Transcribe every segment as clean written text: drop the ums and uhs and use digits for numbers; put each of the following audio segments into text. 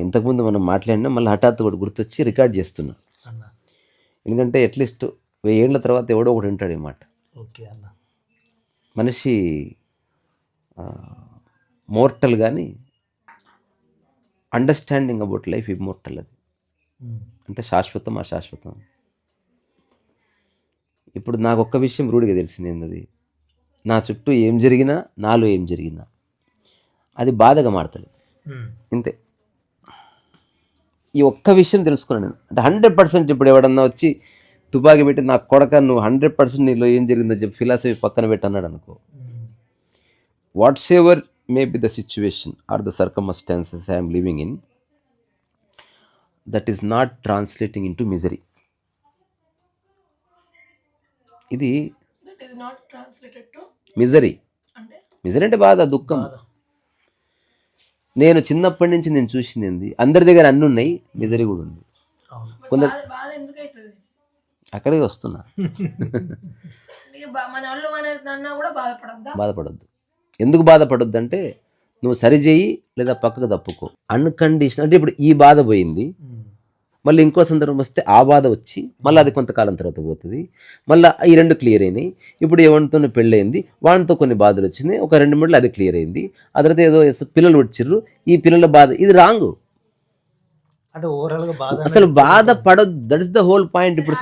ఇంతకుముందు మనం మాట్లాడినా మళ్ళీ హఠాత్తు కూడా గుర్తొచ్చి రికార్డ్ చేస్తున్నా. అన్న ఎందుకంటే అట్లీస్ట్ 1000 ఏళ్ల తర్వాత ఎవడో ఒకటి వింటాడు ఈ మాట. ఓకే అన్న. మనిషి మోర్టల్ కానీ అండర్స్టాండింగ్ అబౌట్ లైఫ్ ఇమ్మోర్టల్. అది అంటే శాశ్వతం అశాశ్వతం. ఇప్పుడు నాకు ఒక్క విషయం రూఢిగా తెలిసింది ఏంటది, నా చుట్టూ ఏం జరిగినా నాలో ఏం జరిగినా అది బాధగా మారుతుంది ఇంతే. ఈ ఒక్క విషయం తెలుసుకున్నాను నేను. అంటే 100% ఇప్పుడు ఎవడన్నా వచ్చి తుపాకీ పెట్టి నా కొడక నువ్వు 100% నీలో ఏం జరిగిందో చెప్పి ఫిలాసఫీ పక్కన పెట్టి అన్నాడు అనుకో, whatsoever may be the situation or the circumstances I'm living in, that is not translating into misery. ఇది మిజరీ. మిజరీ అంటే బాధ, దుఃఖం. నేను చిన్నప్పటి నుంచి నేను చూసింది ఏంది, అందరి దగ్గర అన్నీ ఉన్నాయి, మిజరీ కూడా ఉంది. కొందరు అక్కడికి వస్తున్నా. బాధపడద్దు. ఎందుకు బాధపడొద్దు అంటే నువ్వు సరిచేయి లేదా పక్కకు తప్పుకో. అన్కండిషన్ అంటే ఇప్పుడు ఈ బాధ పోయింది, మళ్ళీ ఇంకో సందర్భం వస్తే ఆ బాధ వచ్చి మళ్ళీ అది కొంతకాలం తర్వాత పోతుంది, మళ్ళీ ఈ రెండు క్లియర్ అయినాయి. ఇప్పుడు ఎవరితో పెళ్ళయింది, వాడితో కొన్ని బాధలు వచ్చినాయి, ఒక 2-3 అది క్లియర్ అయింది. ఆ తర్వాత ఏదో పిల్లలు వచ్చిర్రు, ఈ పిల్లల బాధ, ఇది రాంగ్. అంటే ఓవరాల్ గా బాధ అసలు బాధపడొద్దు. That is the whole point. ఇప్పుడు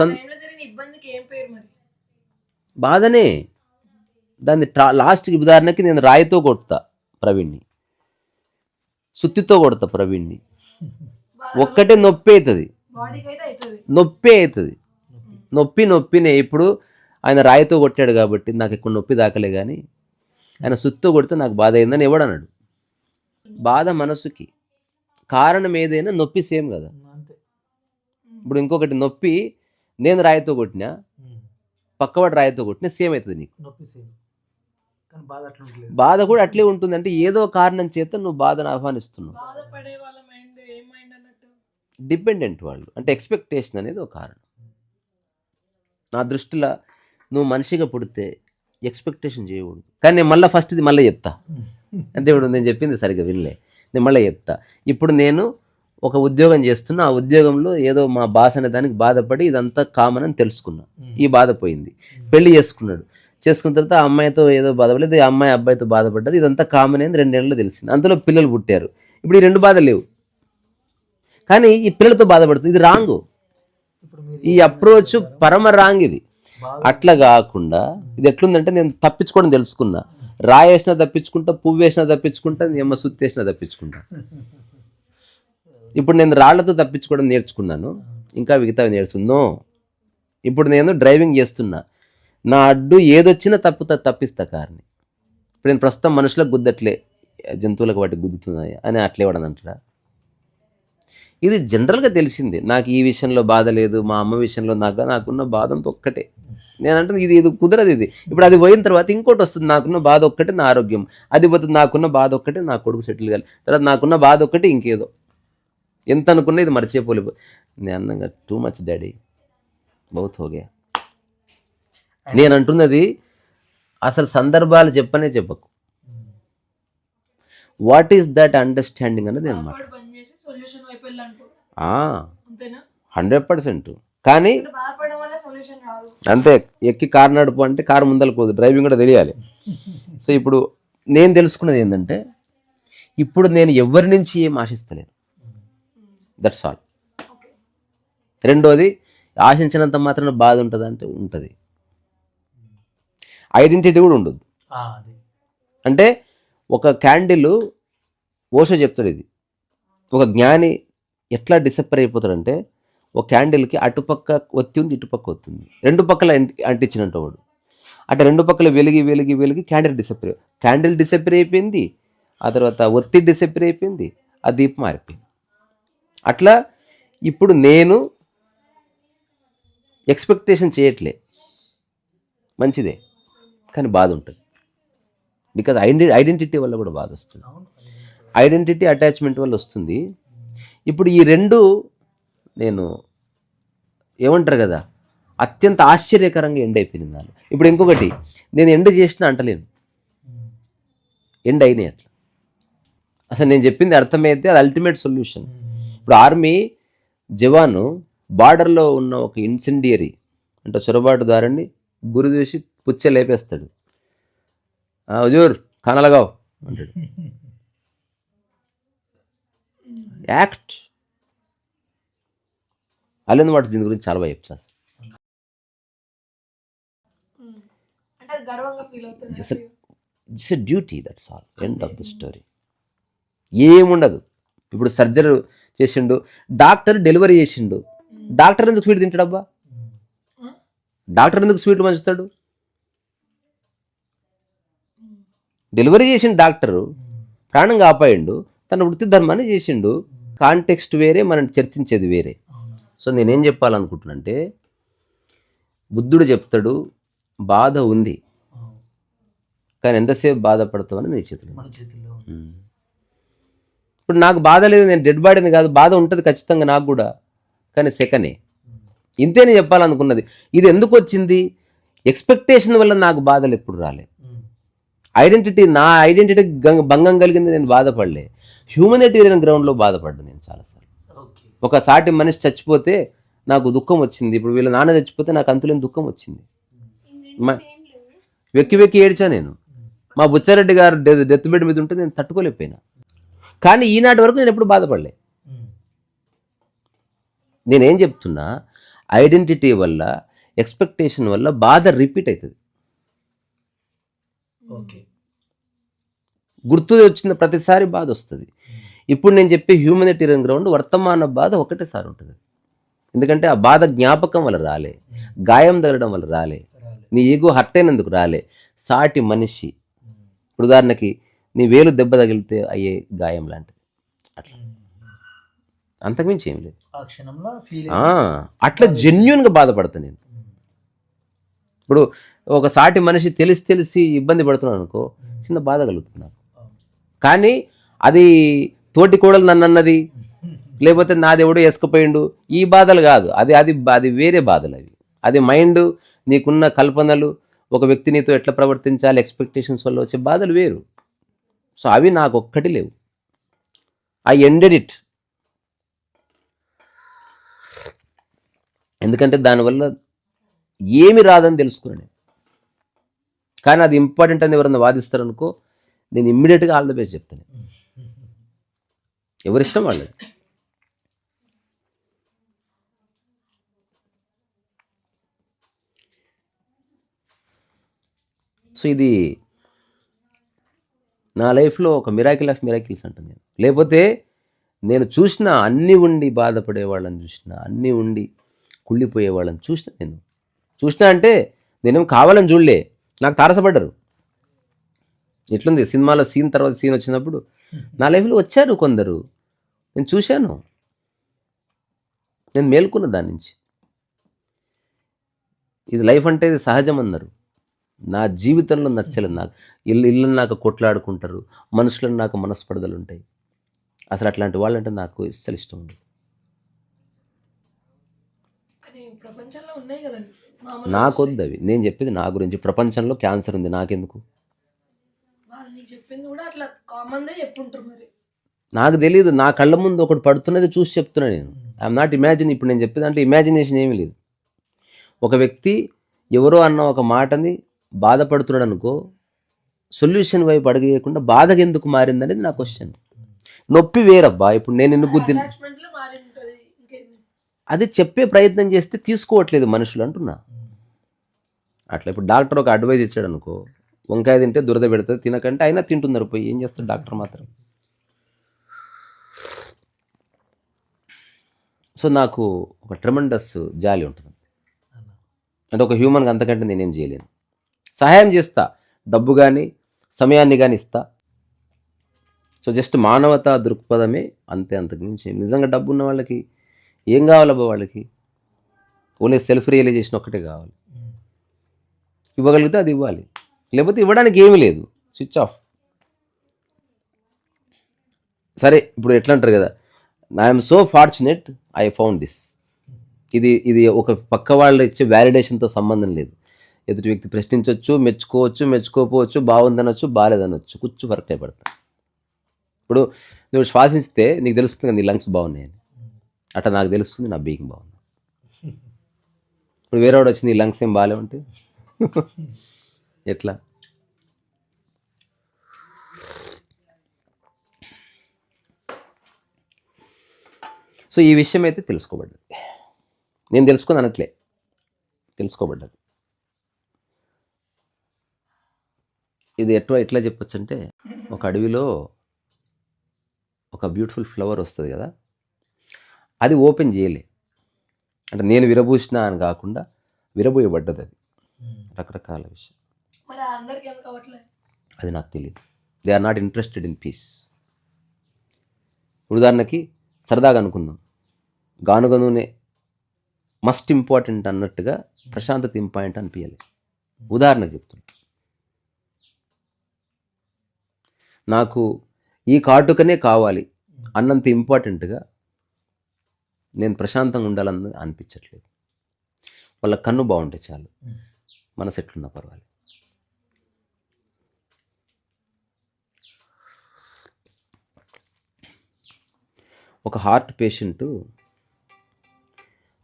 బాధనే దాన్ని లాస్ట్కి ఉదాహరణకి నేను రాయితో కొడతా ప్రవీణ్ని, సుత్తితో కొడతా ప్రవీణ్ని, ఒక్కటే నొప్పి అవుతుంది, నొప్పినే. ఇప్పుడు ఆయన రాయితో కొట్టాడు కాబట్టి నాకు ఎక్కువ నొప్పి దాకలే, కానీ ఆయన సుత్తితో కొడితే నాకు బాధ అయిందని ఎవడన్నాడు. బాధ మనసుకి కారణం ఏదైనా నొప్పి సేమ్ కదా. ఇప్పుడు ఇంకొకటి నొప్పి నేను రాయితో కొట్టినా పక్కవాడు రాయితో కొట్టినా సేమ్ అవుతుంది నీకు. బాధ కూడా అట్లే ఉంటుంది. అంటే ఏదో కారణం చేత నువ్వు బాధను ఆహ్వానిస్తున్నావు. డిపెండెంట్ వాళ్ళు అంటే ఎక్స్పెక్టేషన్ అనేది ఒక కారణం. నా దృష్టిలో నువ్వు మనిషిగా పుడితే ఎక్స్పెక్టేషన్ చేయకూడదు. కానీ నేను మళ్ళీ ఫస్ట్ ఇది మళ్ళీ చెప్తా, అంటే ఇప్పుడు నేను చెప్పింది సరిగ్గా వినలే, నేను మళ్ళీ చెప్తా. ఇప్పుడు నేను ఒక ఉద్యోగం చేస్తున్నా, ఆ ఉద్యోగంలో ఏదో మా బాస్ అనే దానికి బాధపడి ఇదంతా కామన్ అని తెలుసుకున్నా, ఈ బాధ పోయింది. పెళ్లి చేసుకున్నాడు, చేసుకున్న తర్వాత ఆ అమ్మాయితో ఏదో బాధపడలేదు, ఆ అమ్మాయి అబ్బాయితో బాధపడ్డది, ఇదంతా కామన్ అని 2 ఏళ్ళలో తెలిసింది. అందులో పిల్లలు పుట్టారు. ఇప్పుడు ఈ 2 బాధలు లేవు, కానీ ఈ పిల్లలతో బాధపడుతుంది. ఇది రాంగ్. ఈ అప్రోచ్ పరమ రాంగ్. ఇది అట్లా కాకుండా ఇది ఎట్లుందంటే నేను తప్పించుకోవడం తెలుసుకున్నా. రాయేసినా తప్పించుకుంటా, పువ్వు వేసినా తప్పించుకుంటా, ఏమో సుత్తి వేసినా తప్పించుకుంటా. ఇప్పుడు నేను రాళ్లతో తప్పించుకోవడం నేర్చుకున్నాను, ఇంకా మిగతావి నేర్చుకున్నా. ఇప్పుడు నేను డ్రైవింగ్ చేస్తున్నా, నా అడ్డు ఏదొచ్చినా తప్పిస్తా కార్ని. ఇప్పుడు నేను ప్రస్తుతం మనుషులకు గుద్దట్లే, జంతువులకు వాటికి గుద్దుతున్నాయి అని అట్లే వాడని అంటారా. ఇది జనరల్గా తెలిసింది. నాకు ఈ విషయంలో బాధ లేదు, మా అమ్మ విషయంలో నాకున్న బాధంతో ఒక్కటే. నేనంటే ఇది కుదరదు. ఇది ఇప్పుడు అది పోయిన తర్వాత ఇంకోటి వస్తుంది. నాకున్న బాధ ఒక్కటే నా ఆరోగ్యం, అది పోతుంది. నాకున్న బాధ ఒక్కటే నా కొడుకు సెటిల్ కాలి, తర్వాత నాకున్న బాధ ఒక్కటే ఇంకేదో. ఎంత అనుకున్నా ఇది మర్చిపోలేవు. నేను అన్నగా టూ మచ్ డాడీ, బౌత్ హోగే. నేను అంటున్నది అసలు సందర్భాలు చెప్పకు. వాట్ ఈస్ దట్ అండర్స్టాండింగ్ అన్నది అనమాట. 100%. కానీ అంతే, ఎక్కి కారు నడుపు అంటే కారు ముందలపోదు, డ్రైవింగ్ కూడా తెలియాలి. సో ఇప్పుడు నేను తెలుసుకున్నది ఏంటంటే, ఇప్పుడు నేను ఎవరి నుంచి ఏం ఆశిస్తలేను, దట్స్ ఆల్. రెండోది, ఆశించినంత మాత్రం బాధ ఉంటుంది అంటే ఉంటుంది. ఐడెంటిటీ కూడా ఉండదు. అంటే ఒక క్యాండిల్, ఓషో చెప్తాడు ఇది, ఒక జ్ఞాని ఎట్లా డిసప్పర్ అయిపోతాడంటే, ఒక క్యాండిల్కి అటుపక్క ఒత్తి ఉంది, ఇటుపక్క ఒత్తి ఉంది, 2 పక్కల అంటించినట్టు వాడు. అంటే 2 పక్కల వెలిగి క్యాండిల్ డిసప్పర్ అయిపోయింది, ఆ తర్వాత ఒత్తి డిసప్పర్ అయిపోయింది, ఆ దీపం మారిపోయింది. అట్లా ఇప్పుడు నేను ఎక్స్పెక్టేషన్ చేయట్లే, మంచిదే, కానీ బాధ ఉంటుంది. బికాజ్ ఐడెంటిటీ వల్ల కూడా బాధ వస్తుంది. ఐడెంటిటీ అటాచ్మెంట్ వల్ల వస్తుంది. ఇప్పుడు ఈ 2 నేను ఏమంటారు కదా, అత్యంత ఆశ్చర్యకరంగా ఎండ్ అయిపోయింది నాలో. ఇప్పుడు ఇంకొకటి, నేను ఎండ్ చేసినా అంటలేను, ఎండ్ అయినాయి అట్లా. అసలు నేను చెప్పింది అర్థమైతే అది అల్టిమేట్ సొల్యూషన్. ఇప్పుడు ఆర్మీ జవాను బార్డర్లో ఉన్న ఒక ఇన్సెండియరీ అంటే చొరబాటుదారుని గురి చూసి పుచ్చ లేపేస్తాడు. హుజూర్ కనలగావ్ అంటాడు. యాక్ట్ అల్లెందు మాట దీని గురించి చాలా బాగా చెప్తాను. అంటే అది గర్వంగా ఫీల్ అవుతుంది. It's a duty, that's all, end of the story. ఏముండదు. ఇప్పుడు సర్జరీ చేసిండు, డాక్టర్ డెలివరీ చేసిండు, డాక్టర్ ఎందుకు స్వీట్ తింటాడబ్బా? డాక్టర్ ఎందుకు స్వీట్ పంచుతాడు? డెలివరీ చేసిన డాక్టరు ప్రాణం కాపాడిండు, తన వృత్తి ధర్మాన్ని చేసిండు. కాంటెక్స్ట్ వేరే, మనం చర్చించేది వేరే. సో నేనేం చెప్పాలనుకుంటున్నానంటే, బుద్ధుడు చెప్తాడు బాధ ఉంది కానీ ఎంతసేపు బాధపడతామని నీ చేతిలో. మన చేతుల్లో ఉంది. ఇప్పుడు నాకు బాధ లేదు, నేను డెడ్ బాడీని కాదు, బాధ ఉంటుంది ఖచ్చితంగా నాకు కూడా, కానీ సెకనే. ఇంతేనే చెప్పాలనుకున్నది. ఇది ఎందుకు వచ్చింది? ఎక్స్పెక్టేషన్ వల్ల నాకు బాధలు ఎప్పుడు రాలే. నా ఐడెంటిటీ భంగం కలిగింది, నేను బాధపడలే. హ్యూమనిటేరియన్ గ్రౌండ్లో బాధపడ్డా నేను చాలాసార్లు. ఓకే. ఒక సాటి మనిషి చచ్చిపోతే నాకు దుఃఖం వచ్చింది. ఇప్పుడు వీళ్ళ నాన్న చచ్చిపోతే నాకు అంతులేని దుఃఖం వచ్చింది. వెక్కి వెక్కి ఏడ్చా నేను. మా బుచ్చారెడ్డి గారు డెత్ బెడ్ మీద ఉంటే నేను తట్టుకోలేకపోయినా. కానీ ఈనాటి వరకు నేను ఎప్పుడు బాధపడలే. నేనేం చెప్తున్నా, ఐడెంటిటీ వల్ల, ఎక్స్పెక్టేషన్ వల్ల బాధ రిపీట్ అవుతుంది. ఓకే. గుర్తు వచ్చిన ప్రతిసారి బాధ వస్తుంది. ఇప్పుడు నేను చెప్పే హ్యూమనిటేరియన్ గ్రౌండ్ వర్తమాన బాధ ఒకటేసారి ఉంటుంది. ఎందుకంటే ఆ బాధ జ్ఞాపకం వల్ల రాలే, గాయం తగలడం వల్ల రాలే, నీ ఈగో హర్ట్ అయినందుకు రాలే. సాటి మనిషి, ఇప్పుడు ఉదాహరణకి నీ వేలు దెబ్బ తగిలితే అయ్యే గాయం లాంటిది. అట్లా అంతకుమించి ఏం లేదు. ఆ క్షణంలో ఫీల్ అట్లా జెన్యున్గా బాధపడతా నేను. ఇప్పుడు ఒక సాటి మనిషి తెలిసి ఇబ్బంది పడుతున్నాను అనుకో, చిన్న బాధ కలుగుతుంది నాకు. కానీ అది తోటి కోడలు నన్ను అన్నది, లేకపోతే నాదెవడో వేసుకుపోయిండు, ఈ బాధలు కాదు. అది అది అది వేరే బాధలు అవి. అది మైండ్, నీకున్న కల్పనలు, ఒక వ్యక్తి నీతో ఎట్లా ప్రవర్తించాలి, ఎక్స్పెక్టేషన్స్ వల్ల వచ్చే బాధలు వేరు. సో అవి నాకు ఒక్కటి లేవు. I ended it. ఎందుకంటే దానివల్ల ఏమి రాదని తెలుసుకున్నాను. కానీ అది ఇంపార్టెంట్ అని ఎవరన్నా వాదిస్తారనుకో, నేను ఇమ్మీడియట్గా ఆల్ ద బెస్ట్ చెప్తాను. ఎవరిష్టం వాళ్ళది. సో ఇది నా లైఫ్లో ఒక మిరాకిల్ ఆఫ్ మిరాకిల్స్ అంటాను నేను. లేకపోతే నేను చూసిన అన్నీ ఉండి బాధపడే వాళ్ళని చూసిన, అన్నీ ఉండి కుళ్ళిపోయే వాళ్ళని చూసిన అంటే నేనేం కావాలని చూడలే, నాకు తారసపడ్డారు. ఎట్లుంది సినిమాలో సీన్ తర్వాత సీన్ వచ్చినప్పుడు నా లైఫ్లో వచ్చారు కొందరు, నేను చూశాను, నేను మేల్కొన్న దాని నుంచి. ఇది లైఫ్ అంటే ఇది సహజం అన్నారు. నా జీవితంలో నచ్చలేదు. నాకు ఇళ్ళని నాకు కొట్లాడుకుంటారు, మనుషులను నాకు మనస్పర్ధలు ఉంటాయి. అసలు అట్లాంటి వాళ్ళంటే నాకు ఇష్టం ఉండదు. ప్రపంచంలో ఉన్నాయి కదండి, నాకొద్దు అవి. నేను చెప్పేది నా గురించి. ప్రపంచంలో క్యాన్సర్ ఉంది, నాకెందుకు? వాళ్ళని చెప్పింది కూడా అట్లా కామన్గా చెప్పుంటారు. మరి నాకు తెలియదు. నా కళ్ళ ముందు ఒకటి పడుతున్నది చూసి చెప్తున్నా నేను. I'm not imagine. ఇప్పుడు నేను చెప్పే దాంట్లో ఇమాజినేషన్ ఏమీ లేదు. ఒక వ్యక్తి ఎవరో అన్న ఒక మాటని బాధపడుతున్నాడు అనుకో, సొల్యూషన్ వైపు అడిగేయకుండా బాధగా ఎందుకు మారిందనేది నా క్వశ్చన్. నొప్పి వేరబ్బా. ఇప్పుడు నేను ఎందుకు గుద్దిన, అది చెప్పే ప్రయత్నం చేస్తే తీసుకోవట్లేదు మనుషులు అంటున్నా. అట్లా ఇప్పుడు డాక్టర్ ఒక అడ్వైజ్ ఇచ్చాడు అనుకో, వంకాయ తింటే దురద పెడుతుంది, తినకంటే అయినా తింటున్నారు. పోయి ఏం చేస్తాడు డాక్టర్ మాత్రం. సో నాకు ఒక ట్రెమండస్ జాలి ఉంటుంది. అంటే ఒక హ్యూమన్కి అంతకంటే నేనేం చేయలేను. సహాయం చేస్తా, డబ్బు కానీ సమయాన్ని కానీ ఇస్తా. సో జస్ట్ మానవతా దృక్పథమే అంతే, అంతకు మించి నిజంగా డబ్బు ఉన్న వాళ్ళకి ఏం కావాలబ్బా? వాళ్ళకి ఓన్లీ సెల్ఫ్ రియలైజేషన్ ఒక్కటే కావాలి. ఇవ్వగలిగితే అది ఇవ్వాలి, లేకపోతే ఇవ్వడానికి ఏమీ లేదు, స్విచ్ ఆఫ్. సరే ఇప్పుడు ఎట్లా అంటారు కదా, I'm so fortunate I found this. ఇది ఒక పక్క వాళ్ళు ఇచ్చే వ్యాలిడేషన్తో సంబంధం లేదు. ఎదుటి వ్యక్తి ప్రశ్నించవచ్చు, మెచ్చుకోవచ్చు, మెచ్చుకోకపోవచ్చు, బాగుందనొచ్చు, బాగాలేదనొచ్చు, కూర్చు ఫరక్ పడతాయి. ఇప్పుడు నువ్వు శ్వాసిస్తే నీకు తెలుస్తుంది కదా నీ లంగ్స్ బాగున్నాయని, అట్లా నాకు తెలుస్తుంది నా బీయింగ్ బాగుంది. ఇప్పుడు వేరేవాడు వచ్చి నీ లంగ్స్ ఏం బాగాలే ఉంటే ఎట్లా? సో ఈ విషయం అయితే తెలుసుకోబడ్డది. నేను తెలుసుకుని అనట్లే, తెలుసుకోబడ్డది. ఇది ఎట్లా చెప్పొచ్చు అంటే, ఒక అడవిలో ఒక బ్యూటిఫుల్ ఫ్లవర్ వస్తుంది కదా, అది ఓపెన్ చేయలే, అంటే నేను విరబూసిన అని కాకుండా విరబోయబడ్డది. అది రకరకాల విషయం, మరి అందరికి ఎందుకు అవ్వట్లేదు? అది నాకు తెలియదు. They are not interested in peace. ఉదాహరణకి సరదాగా అనుకుందాం, గానుగ నూనె మస్ట్ ఇంపార్టెంట్ అన్నట్టుగా ప్రశాంతత ఇంపార్టెంట్ అనిపించాలి. ఉదాహరణకు చెప్తున్నా, నాకు ఈ కాటుకనే కావాలి అన్నంత ఇంపార్టెంట్గా నేను ప్రశాంతంగా ఉండాలని అనిపించట్లేదు. వాళ్ళ కన్ను బాగుంటే చాలు, మనసు ఎట్లున్నా పర్వాలేదు. ఒక హార్ట్ పేషెంటు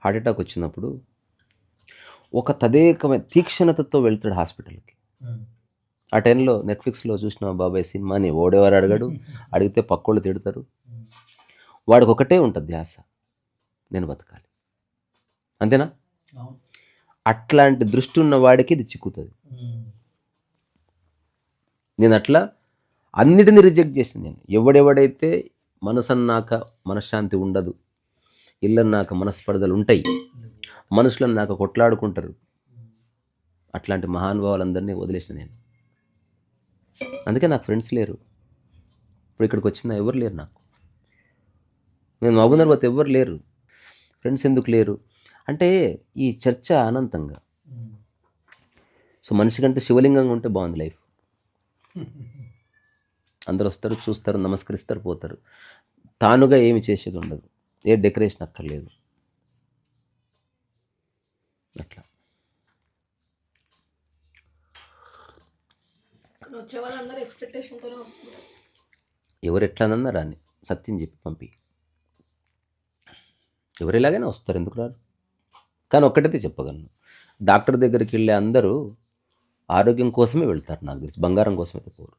హార్ట్ అటాక్ వచ్చినప్పుడు ఒక తదేకమైన తీక్షణతతో వెళ్తాడు హాస్పిటల్కి. ఆ టైంలో నెట్ఫ్లిక్స్లో చూసిన బాబాయ్ సినిమాని ఓడేవారు అడగడు, అడిగితే పక్కోళ్ళు తిడతారు. వాడికి ఒకటే ఉంటుంది ధ్యాస, నేను బతకాలి, అంతేనా? అట్లాంటి దృష్టి ఉన్న వాడికి ఇది చిక్కుతుంది. నేను అట్లా అన్నిటిని రిజెక్ట్ చేసింది. నేను ఎవడెవడైతే మనసన్నాక మనశ్శాంతి ఉండదు, ఇల్లన్నాక మనస్పర్ధలు ఉంటాయి, మనుషులన్నాక కొట్లాడుకుంటారు, అట్లాంటి మహానుభావులందరినీ వదిలేసిన నేను. అందుకే నాకు ఫ్రెండ్స్ లేరు. ఇప్పుడు ఇక్కడికి వచ్చిన ఎవరు లేరు నాకు. నేను మహబూబ్నగర్ పోతే ఎవరు లేరు. ఫ్రెండ్స్ ఎందుకు లేరు అంటే ఈ చర్చ అనంతంగా. సో మనిషి కంటే శివలింగంగా ఉంటే బాగుంది లైఫ్. అందరు వస్తారు, చూస్తారు, నమస్కరిస్తారు, పోతారు. తానుగా ఏమి చేసేది ఉండదు, ఏ డెకరేషన్ అక్కర్లేదు. అట్లా వచ్చే వాళ్ళందరూ ఎక్స్పెక్టేషన్తోనే వస్తున్నారు. ఎవరు ఎట్లానన్నా రాని, సత్యం చెప్పి పంపి. ఎవరు ఎలాగైనా వస్తారు, ఎందుకు రారు? కానీ ఒక్కటైతే చెప్పగలను, డాక్టర్ దగ్గరికి వెళ్ళే అందరూ ఆరోగ్యం కోసమే వెళ్తారు. నాకు తెలిసి బంగారం కోసమైతే పోరు.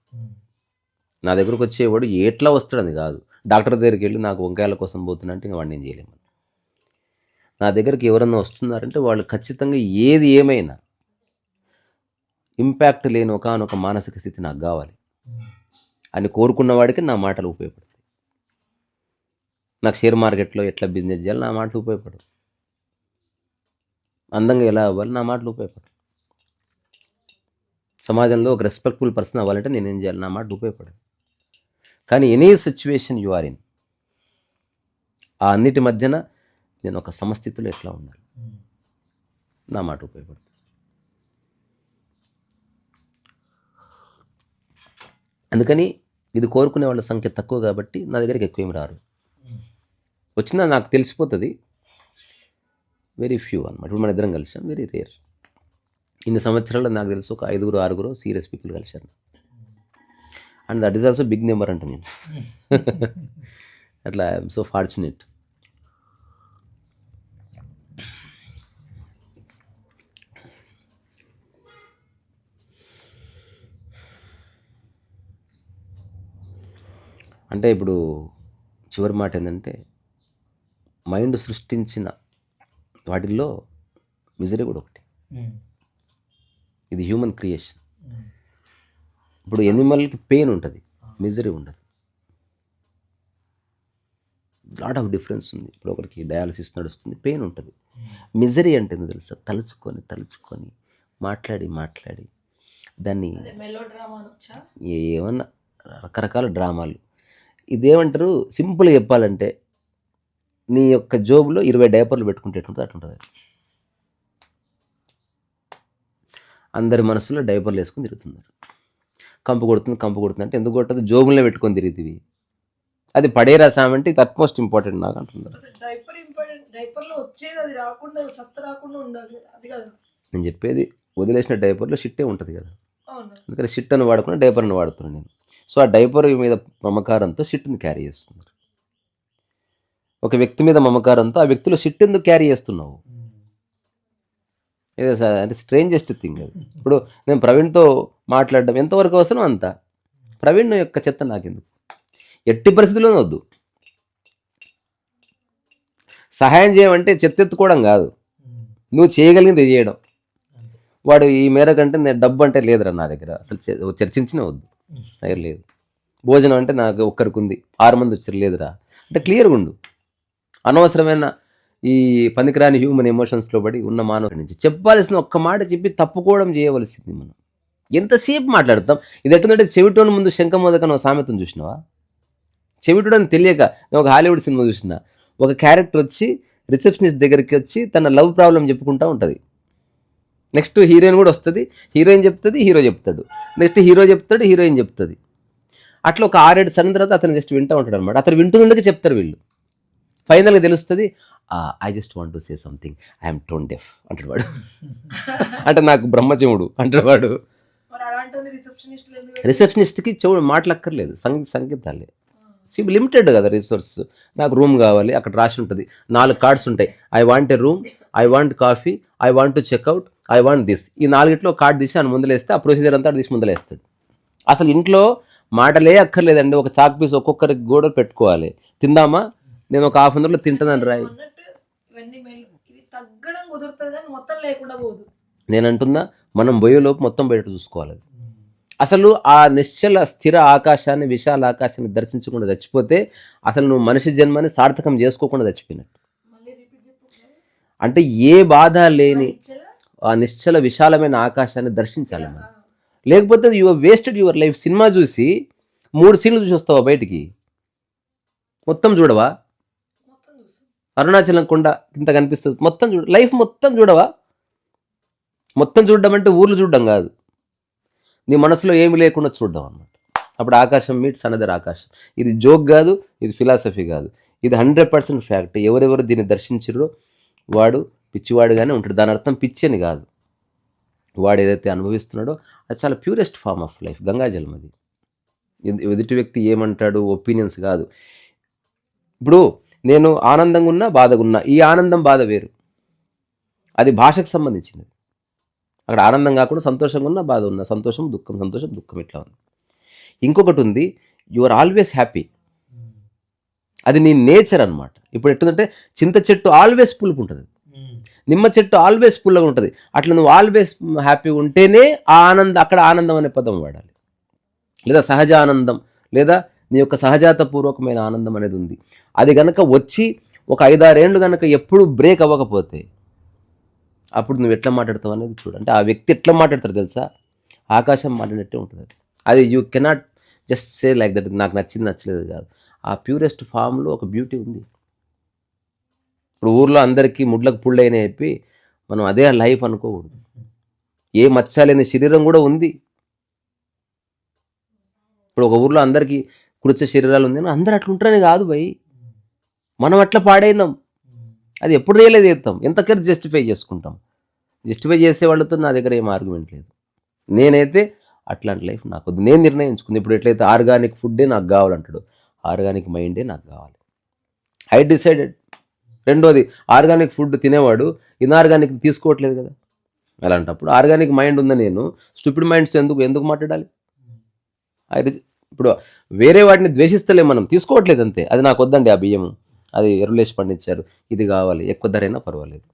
నా దగ్గరకు వచ్చేవాడు ఎట్లా వస్తాడని కాదు. డాక్టర్ దగ్గరికి వెళ్ళి నాకు వంకాయల కోసం పోతున్నా అంటే ఇంక వాడిని ఏం చేయలేము. నా దగ్గరికి ఎవరన్నా వస్తున్నారంటే వాళ్ళు ఖచ్చితంగా ఏది ఏమైనా ఇంపాక్ట్ లేని ఒకనొక మానసిక స్థితి నాకు కావాలి అని కోరుకున్న వాడికి నా మాటలు ఉపయోగపడతాయి. నాకు షేర్ మార్కెట్లో ఎట్లా బిజినెస్ చేయాలి నా మాటలు ఉపయోగపడవు. అందంగా ఎలా అవ్వాలి నా మాటలు ఉపయోగపడవు. సమాజంలో ఒక రెస్పెక్టబుల్ పర్సన్ అవ్వాలంటే నేనేం చేయాలి నా మాటలు ఉపయోగపడవు. కానీ any situation you are in, ఆ అన్నిటి మధ్యన నేను ఒక సమస్థితిలో ఎట్లా ఉండాలి నా మాట ఉపయోగపడుతుంది. అందుకని ఇది కోరుకునే వాళ్ళ సంఖ్య తక్కువ కాబట్టి నా దగ్గరికి ఎక్కువ ఏమి రారు. వచ్చినా నాకు తెలిసిపోతుంది, వెరీ ఫ్యూ అనమాట. ఇప్పుడు మన ఇద్దరం కలిసాం, వెరీ రేర్. ఇన్ని సంవత్సరాల్లో నాకు తెలుసు ఒక 5-6 సీరియస్ పీపుల్ కలిశాను. And that is also big number అంట నేను. అట్లా ఐఎమ్ సో ఫార్చునేట్. అంటే ఇప్పుడు చివరి మాట ఏంటంటే, మైండ్ సృష్టించిన వాటిల్లో మిజరీ కూడా ఒకటి. ఇది హ్యూమన్ క్రియేషన్. ఇప్పుడు ఎనిమల్కి పెయిన్ ఉంటుంది, మిజరీ ఉండదు. లాట్ ఆఫ్ డిఫరెన్స్ ఉంది. ఇప్పుడు ఒకరికి డయాలసిస్ నడుస్తుంది, పెయిన్ ఉంటుంది. మిజరీ అంటే ఏంటో తెలుసా? తలుచుకొని మాట్లాడి దాన్ని ఏమన్నా రకరకాల డ్రామాలు. ఇదేమంటారు, సింపుల్గా చెప్పాలంటే నీ యొక్క జోబులో 20 డైపర్లు పెట్టుకుంటే ఎట్లుంటుంది అట్లుంటుంది. అందరి మనసులో డైపర్లు వేసుకొని తిరుగుతున్నారు. కంపు కొడుతుంది అంటే ఎందుకు కొట్టదు? జోబులనే పెట్టుకొని తిరుగుతుంది. అది పడేరా సామంటే ఇది అట్మోస్ట్ ఇంపార్టెంట్ నాకు అంటున్నారు. Diaper important. డైపర్లో వచ్చేది అది రాకుండా, చెత్త రాకుండా ఉండాలి, అది కాదు నేను చెప్పేది. వదిలేసిన డైపర్లో షిట్టే ఉంటుంది కదా, అవును. అందుకని షిట్ అని వాడకుండా డైపర్ అని వాడుతున్నాను నేను. సో ఆ డైపర్ మీద మమకారంతో షిట్ని క్యారీ చేస్తున్నారు. ఒక వ్యక్తి మీద మమకారంతో ఆ వ్యక్తిలో షిట్ ఎందుకు క్యారీ చేస్తున్నావు? ఏదో అంటే స్ట్రేంజెస్ట్ థింగ్ అది. ఇప్పుడు నేను ప్రవీణ్తో మాట్లాడడం ఎంతవరకు అవసరం అంత. ప్రవీణ్ యొక్క చెత్త నాకెందుకు? ఎట్టి పరిస్థితుల్లోనే వద్దు. సహాయం చేయమంటే చెత్త ఎత్తుకోవడం కాదు, నువ్వు చేయగలిగింది చేయడం. వాడు ఈ మేర కంటే నేను డబ్బు అంటే లేదురా నా దగ్గర, అసలు చర్చించినా వద్దు, దగ్గర లేదు. భోజనం అంటే నాకు ఒక్కరికి ఉంది, 6 మంది వచ్చారు, లేదురా అంటే క్లియర్గా ఉండు. అనవసరమైన ఈ పనికిరాని హ్యూమన్ ఎమోషన్స్లో పడి ఉన్న మానవుడి నుంచి చెప్పాల్సిన ఒక్క మాట చెప్పి తప్పుకోవడం చేయవలసింది. మనం ఎంతసేపు మాట్లాడతాం. ఇది ఎట్టుందంటే చెవిటోని ముందు శంఖమోదకని ఒక సామెతను చూసినావా? చెవిటోడు అని తెలియక నేను ఒక హాలీవుడ్ సినిమా చూసిన, ఒక క్యారెక్టర్ వచ్చి రిసెప్షనిస్ట్ దగ్గరికి వచ్చి తన లవ్ ప్రాబ్లం చెప్పుకుంటూ ఉంటుంది. నెక్స్ట్ హీరోయిన్ కూడా వస్తుంది, హీరోయిన్ చెప్తుంది, హీరో చెప్తాడు, నెక్స్ట్ హీరో చెప్తాడు, హీరోయిన్ చెప్తుంది. అట్లా ఒక 6-7 సన్న తర్వాత అతను జస్ట్ వింటూ ఉంటాడు అనమాట. అతను వింటున్నందుకే చెప్తారు వీళ్ళు. ఫైనల్గా తెలుస్తుంది, I just want to say something, I'm tone deaf అంటాడు వాడు. అంటే నాకు బ్రహ్మచముడు అంటాడు వాడు. రిసెప్షనిస్ట్కి చెవుడు మాటలక్కర్లేదు, సంగీతాలే. లిమిటెడ్ కదా రిసోర్స్. నాకు రూమ్ కావాలి, అక్కడ రాసి ఉంటుంది, 4 కార్డ్స్ ఉంటాయి. I want a room, I want coffee, I want to check out, I want this. ఈ 4ట్లో కార్డ్ తీసి అని ముందలేస్తే ఆ ప్రొసీజర్ అంతా తీసి ముందలేస్తాడు. అసలు ఇంట్లో మాటలే అక్కర్లేదండి. ఒక చాక్ పీస్ ఒక్కొక్కరికి గోడ పెట్టుకోవాలి. తిందామా, నేను ఒక ½ అవర్లో తింటానని రాయి. నేను అంటున్నా, మనం బొయ్యేలోపు మొత్తం బయట చూసుకోవాలి. అసలు ఆ నిశ్చల స్థిర ఆకాశాన్ని, విశాల ఆకాశాన్ని దర్శించకుండా చచ్చిపోతే అసలు నువ్వు మనిషి జన్మని సార్థకం చేసుకోకుండా చచ్చిపోయినట్టు. అంటే ఏ బాధ లేని ఆ నిశ్చల విశాలమైన ఆకాశాన్ని దర్శించాలి మనం. లేకపోతే your wasted your life. Cinema చూసి 3 సీన్లు చూసి వస్తావా బయటికి? మొత్తం చూడవా? అరుణాచలం కొండ ఇంత కనిపిస్తుంది, మొత్తం చూడ, లైఫ్ మొత్తం చూడవా? మొత్తం చూడడం అంటే ఊర్లు చూడడం కాదు, నీ మనసులో ఏమి లేకుండా చూడడం అన్నమాట. అప్పుడు ఆకాశం మీట్స్ అనదర్ ఆకాశం. ఇది జోక్ కాదు, ఇది ఫిలాసఫీ కాదు, ఇది 100% ఫ్యాక్ట్. ఎవరెవరు దీన్ని దర్శించారో వాడు పిచ్చివాడుగానే ఉంటాడు. దాని అర్థం పిచ్చి అని కాదు. వాడు ఏదైతే అనుభవిస్తున్నాడో అది చాలా ప్యూరెస్ట్ ఫార్మ్ ఆఫ్ లైఫ్, గంగాజలం. అది ఎదుటి వ్యక్తి ఏమంటాడు ఒపీనియన్స్ కాదు. ఇప్పుడు నేను ఆనందంగా ఉన్నా, బాధగా ఉన్నా, ఈ ఆనందం బాధ వేరు, అది భాషకు సంబంధించినది. అక్కడ ఆనందం కాకుండా సంతోషంగా ఉన్నా, బాధ ఉన్నా, సంతోషం దుఃఖం, సంతోషం దుఃఖం, ఇట్లా ఉంది. ఇంకొకటి ఉంది, యు ఆర్ ఆల్వేస్ హ్యాపీ. అది నీ నేచర్ అనమాట. ఇప్పుడు ఎట్టుందంటే చింత చెట్టు ఆల్వేస్ పులుపు ఉంటుంది, నిమ్మ చెట్టు ఆల్వేస్ పుల్లగా ఉంటుంది. అట్లా నువ్వు ఆల్వేస్ హ్యాపీ ఉంటేనే ఆ ఆనందం, అక్కడ ఆనందం అనే పదం వాడాలి. లేదా సహజ ఆనందం, లేదా నీ యొక్క సహజాతపూర్వకమైన ఆనందం అనేది ఉంది. అది కనుక వచ్చి ఒక 5-6 ఏళ్ళు కనుక ఎప్పుడు బ్రేక్ అవ్వకపోతే అప్పుడు నువ్వు ఎట్లా మాట్లాడతావు అనేది చూడు. అంటే ఆ వ్యక్తి ఎట్లా మాట్లాడతారు తెలుసా? ఆకాశం మాట్లాడినట్టే ఉంటుంది అది. అది you cannot just say like that, నాకు నచ్చింది నచ్చలేదు కాదు. ఆ ప్యూరెస్ట్ ఫామ్లో ఒక బ్యూటీ ఉంది. ఇప్పుడు ఊర్లో అందరికీ ముడ్లకు పుళ్ళైన చెప్పి మనం అదే లైఫ్ అనుకోకూడదు. ఏ మచ్చలేని శరీరం కూడా ఉంది. ఇప్పుడు ఒక ఊర్లో అందరికీ కృత్య శరీరాలు ఉంది, అందరు అట్లా ఉంటారని కాదు భయ్. మనం అట్లా పాడైనాం. అది ఎప్పుడు రియలైజ్ చేస్తాం, ఎంతకైనా జస్టిఫై చేసుకుంటాం. జస్టిఫై చేసే వాళ్ళతో నా దగ్గర ఏం ఆర్గ్యుమెంట్ లేదు. నేనైతే అట్లాంటి లైఫ్ నాకు వద్దు, నేను నిర్ణయించుకుంది. ఇప్పుడు ఎట్లయితే ఆర్గానిక్ ఫుడ్డే నాకు కావాలంటాడు, ఆర్గానిక్ మైండే నాకు కావాలి. I decided. రెండోది, ఆర్గానిక్ ఫుడ్ తినేవాడు ఇన్ఆర్గానిక్ తీసుకోవట్లేదు కదా. అలాంటప్పుడు ఆర్గానిక్ మైండ్ ఉందా, నేను స్టూపిడ్ మైండ్స్ ఎందుకు మాట్లాడాలి? ఇప్పుడు వేరే వాటిని ద్వేషిస్తలే, మనం తీసుకోవట్లేదు అంతే. అది నాకు వద్దండి, ఆ బియ్యం అది ఎరువులేసి పండించారు, ఇది కావాలి, ఎక్కువ ధర అయినా పర్వాలేదు.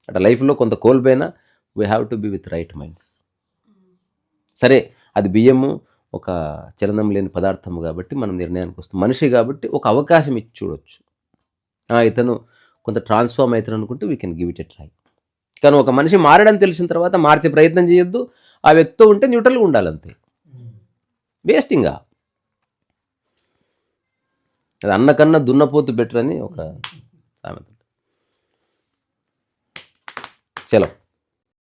అట్లా లైఫ్లో కొంత కోల్పోయినా we have to be with right minds. సరే, అది బియ్యము ఒక చలనం లేని పదార్థము కాబట్టి మనం నిర్ణయానికి వస్తాం. మనిషి కాబట్టి ఒక అవకాశం ఇచ్చి చూడొచ్చు. ఇతను కొంత ట్రాన్స్ఫార్మ్ అవుతాను అనుకుంటే we can give it a try. కానీ ఒక మనిషి మారడం తెలిసిన తర్వాత మార్చే ప్రయత్నం చేయొద్దు. ఆ వ్యక్తితో ఉంటే న్యూట్రల్గా ఉండాలంతే. వేస్టింగా అది అన్నకన్నా దున్నపోతు బెటర్ అని ఒక సామెత. చలో.